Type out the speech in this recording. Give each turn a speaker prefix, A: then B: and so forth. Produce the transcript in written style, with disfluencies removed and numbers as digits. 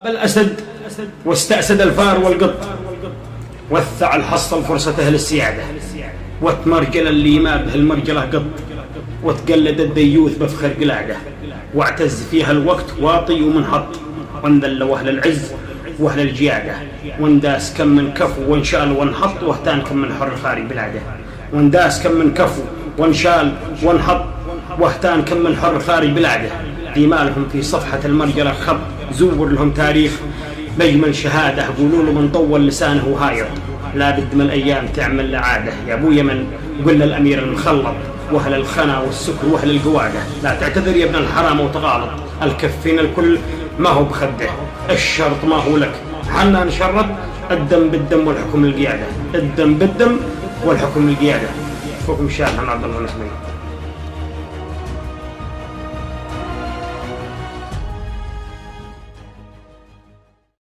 A: الأسد واستأسد الفار والقط، وثع الحصل فرصته للسيادة، وتمرجل اللي ما به المرجلة قط، وتقلد الديوث بفخر قلادة، واعتز فيها الوقت واطي ومنحط، وانذل أهل العز وأهل الجيادة، وانداس كم من كفو وانشال وانحط، واهتان كم من حر خاري بلاده، وانداس كم من كفو وانشال وانحط، واهتان كم من حر خاري بلاده، ديمالهم في صفحة المرجلة خط، زور لهم تاريخ بجمل شهادة، قولوا له من طول لسانه هايط، لا بد من الأيام تعمل لعادة، يا أبو يمن قلنا الأمير المخلط، وأهل الخنا والسكر وأهل القوادة، لا تعتذر يا ابن الحرام وتغالط، الكفين الكل ما هو بخده، الشرط ما هو لك، حنا نشرط الدم بالدم والحكم القيادة، الدم بالدم والحكم القيادة. فوكم شاهد عن عبد الله المسلمين.